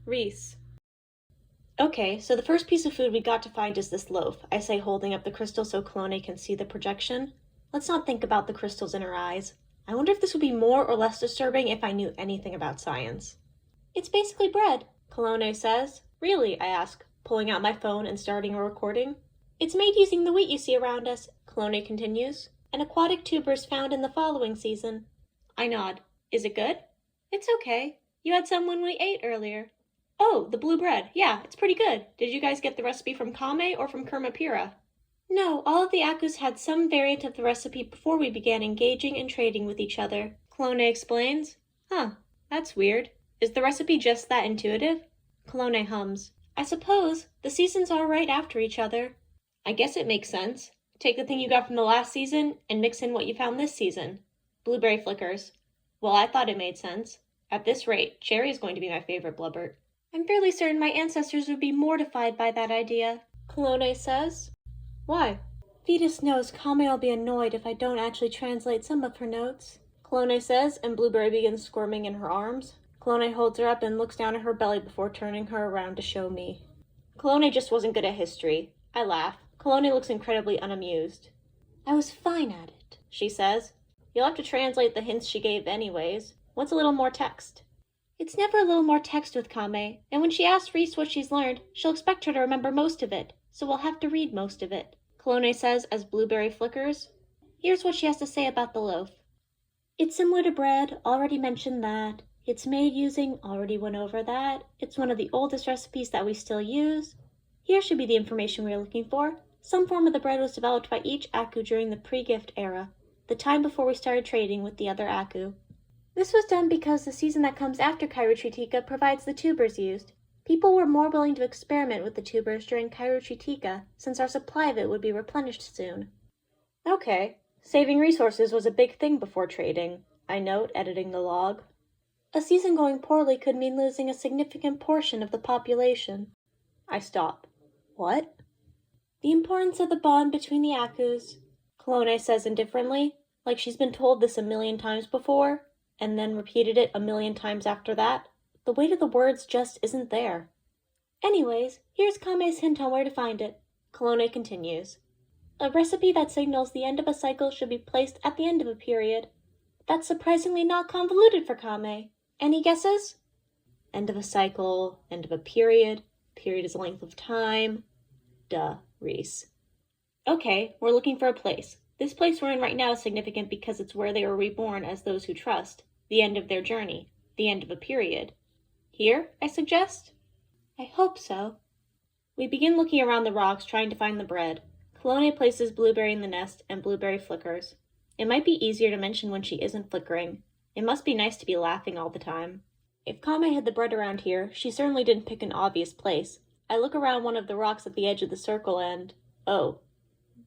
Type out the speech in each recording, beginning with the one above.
Reese. Okay, so the first piece of food we got to find is this loaf, I say, holding up the crystal so Clone can see the projection. Let's not think about the crystals in her eyes. I wonder if this would be more or less disturbing if I knew anything about science. It's basically bread, Clone says. Really, I ask, pulling out my phone and starting a recording. It's made using the wheat you see around us, Clone continues, and aquatic tubers found in the following season. I nod. Is it good? It's okay. You had some when we ate earlier. Oh, the blue bread. Yeah, it's pretty good. Did you guys get the recipe from Kame or from Kermapira? No, all of the Akus had some variant of the recipe before we began engaging and trading with each other, Clone explains. Huh, that's weird. Is the recipe just that intuitive? Clone hums. I suppose. The seasons are right after each other. I guess it makes sense. Take the thing you got from the last season and mix in what you found this season. Blueberry flickers. Well, I thought it made sense. At this rate, cherry is going to be my favorite blubbert. I'm fairly certain my ancestors would be mortified by that idea, Clone says. Why? Vetus knows Kame will be annoyed if I don't actually translate some of her notes, Clone says, and Blueberry begins squirming in her arms. Clone holds her up and looks down at her belly before turning her around to show me. Clone just wasn't good at history. I laugh. Clone looks incredibly unamused. I was fine at it, she says. You'll have to translate the hints she gave anyways. What's a little more text? It's never a little more text with Kame, and when she asks Reese what she's learned, she'll expect her to remember most of it, so we'll have to read most of it, Clone says as Blueberry flickers. Here's what she has to say about the loaf. It's similar to bread, already mentioned that. It's made using, already went over that. It's one of the oldest recipes that we still use. Here should be the information we're looking for. Some form of the bread was developed by each Aku during the pre-gift era, the time before we started trading with the other Aku. This was done because the season that comes after Chirotritica provides the tubers used. People were more willing to experiment with the tubers during Chirotritica, since our supply of it would be replenished soon. Okay. Saving resources was a big thing before trading, I note, editing the log. A season going poorly could mean losing a significant portion of the population. I stop. What? The importance of the bond between the Akus, Clone says indifferently, like she's been told this 1,000,000 times before, and then repeated it 1,000,000 times after that. The weight of the words just isn't there. Anyways, here's Kame's hint on where to find it, Clone continues. A recipe that signals the end of a cycle should be placed at the end of a period. That's surprisingly not convoluted for Kame. Any guesses? End of a cycle, end of a period is a length of time. Duh, Reese. Okay, we're looking for a place. This place we're in right now is significant because it's where they were reborn as those who trust, the end of their journey, the end of a period. Here, I suggest? I hope so. We begin looking around the rocks trying to find the bread. Clone places Blueberry in the nest and Blueberry flickers. It might be easier to mention when she isn't flickering. It must be nice to be laughing all the time. If Kame had the bread around here, she certainly didn't pick an obvious place. I look around one of the rocks at the edge of the circle and, oh,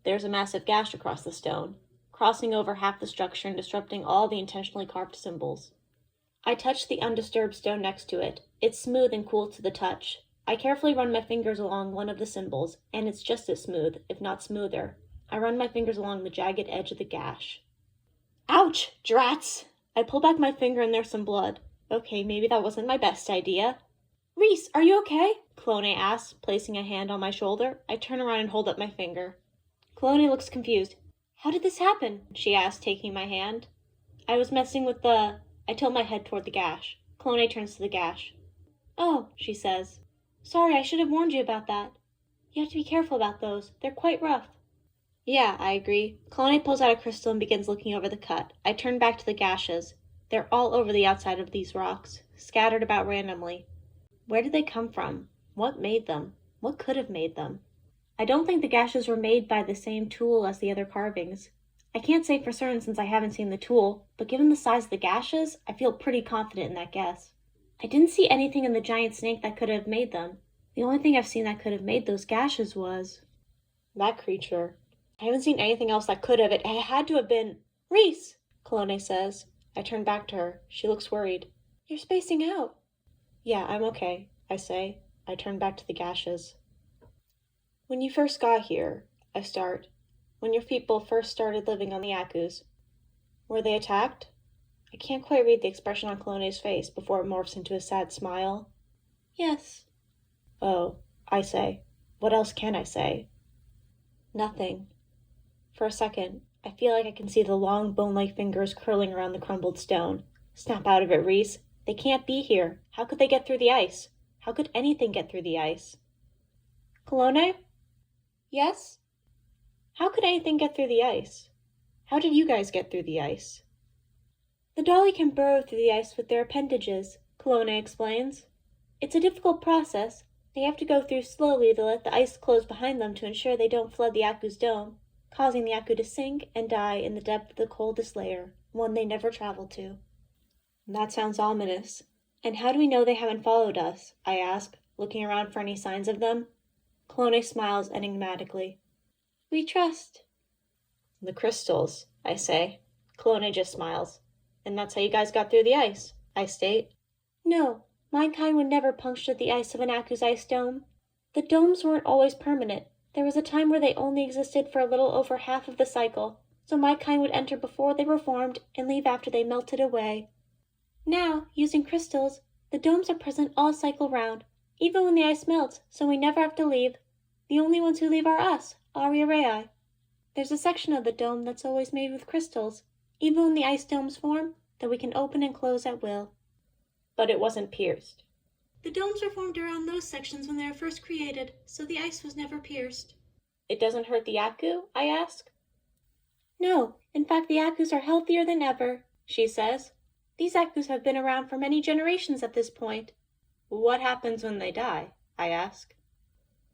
there's a massive gash across the stone, crossing over half the structure and disrupting all the intentionally carved symbols. I touch the undisturbed stone next to it. It's smooth and cool to the touch. I carefully run my fingers along one of the symbols, and it's just as smooth, if not smoother. I run my fingers along the jagged edge of the gash. Ouch! Drats! I pull back my finger and there's some blood. Okay, maybe that wasn't my best idea. Reese, are you okay? Clone asks, placing a hand on my shoulder. I turn around and hold up my finger. Clone looks confused. How did this happen? She asks, taking my hand. I was messing with the... I tilt my head toward the gash. Clone turns to the gash. Oh, she says. Sorry, I should have warned you about that. You have to be careful about those. They're quite rough. Yeah, I agree. Clone pulls out a crystal and begins looking over the cut. I turn back to the gashes. They're all over the outside of these rocks, scattered about randomly. Where did they come from? What made them? What could have made them? I don't think the gashes were made by the same tool as the other carvings. I can't say for certain since I haven't seen the tool, but given the size of the gashes, I feel pretty confident in that guess. I didn't see anything in the giant snake that could have made them. The only thing I've seen that could have made those gashes was... that creature. I haven't seen anything else that could have. It had to have been... Reese! Clone says. I turn back to her. She looks worried. You're spacing out. Yeah, I'm okay, I say. I turn back to the gashes. When you first got here, I start. When your people first started living on the Akus, were they attacked? I can't quite read the expression on Clone's face before it morphs into a sad smile. Yes. Oh, I say. What else can I say? Nothing. For a second, I feel like I can see the long bone-like fingers curling around the crumbled stone. Snap out of it, Reese. They can't be here. How could they get through the ice? How could anything get through the ice? Colone? Yes? How could anything get through the ice? How did you guys get through the ice? The dolly can burrow through the ice with their appendages, Colone explains. It's a difficult process. They have to go through slowly to let the ice close behind them to ensure they don't flood the Aku's dome, causing the Aku to sink and die in the depth of the coldest layer, one they never traveled to. That sounds ominous. And how do we know they haven't followed us? I ask, looking around for any signs of them. Colone smiles enigmatically. We trust. The crystals, I say. Colone just smiles. And that's how you guys got through the ice, I state. No, my kind would never puncture the ice of an Aku's ice dome. The domes weren't always permanent. There was a time where they only existed for a little over half of the cycle, so my kind would enter before they were formed and leave after they melted away. Now, using crystals, the domes are present all cycle round, even when the ice melts, so we never have to leave. The only ones who leave are us, Outlier. There's a section of the dome that's always made with crystals, even when the ice domes form, that we can open and close at will. But it wasn't pierced. The domes were formed around those sections when they were first created, so the ice was never pierced. It doesn't hurt the Aku? I ask. No, in fact the Akus are healthier than ever, she says. These Akus have been around for many generations at this point. What happens when they die? I ask.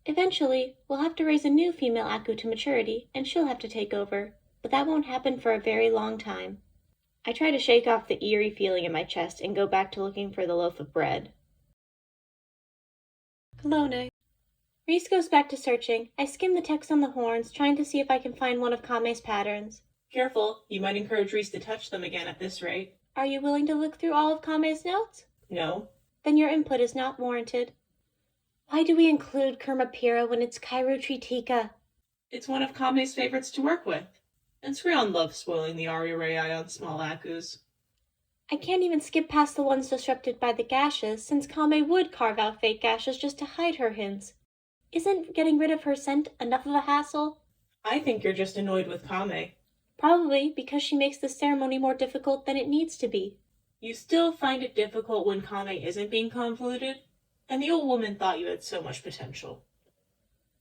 Eventually, we'll have to raise a new female Aku to maturity, and she'll have to take over, but that won't happen for a very long time. I try to shake off the eerie feeling in my chest and go back to looking for the loaf of bread. Colone. Reese goes back to searching. I skim the text on the horns, trying to see if I can find one of Kame's patterns. Careful, you might encourage Reese to touch them again at this rate. Are you willing to look through all of Kame's notes? No. Then your input is not warranted. Why do we include Kermapira when it's Chirotritica? It's one of Kame's favorites to work with. And Srion loves spoiling the Aria on small Akus. I can't even skip past the ones disrupted by the gashes, since Kame would carve out fake gashes just to hide her hints. Isn't getting rid of her scent enough of a hassle? I think you're just annoyed with Kame. Probably because she makes the ceremony more difficult than it needs to be. You still find it difficult when Kame isn't being convoluted? And the old woman thought you had so much potential.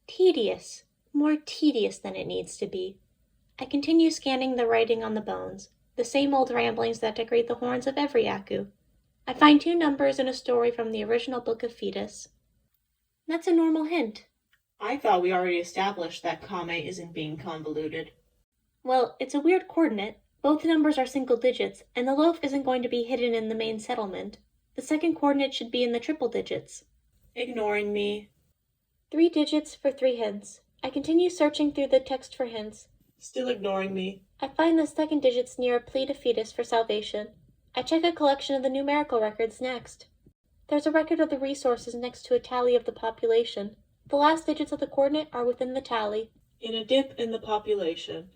Tedious. More tedious than it needs to be. I continue scanning the writing on the bones, the same old ramblings that decorate the horns of every Aku. I find 2 numbers and a story from the original Book of Fetus. That's a normal hint. I thought we already established that Kame isn't being convoluted. Well, it's a weird coordinate. Both numbers are single digits, and the loaf isn't going to be hidden in the main settlement. The second coordinate should be in the triple digits. Ignoring me. 3 digits for 3 hints. I continue searching through the text for hints. Still ignoring me. I find the second digits near a plea to fetus for salvation. I check a collection of the numerical records next. There's a record of the resources next to a tally of the population. The last digits of the coordinate are within the tally. In a dip in the population.